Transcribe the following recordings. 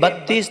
32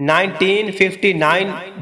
1959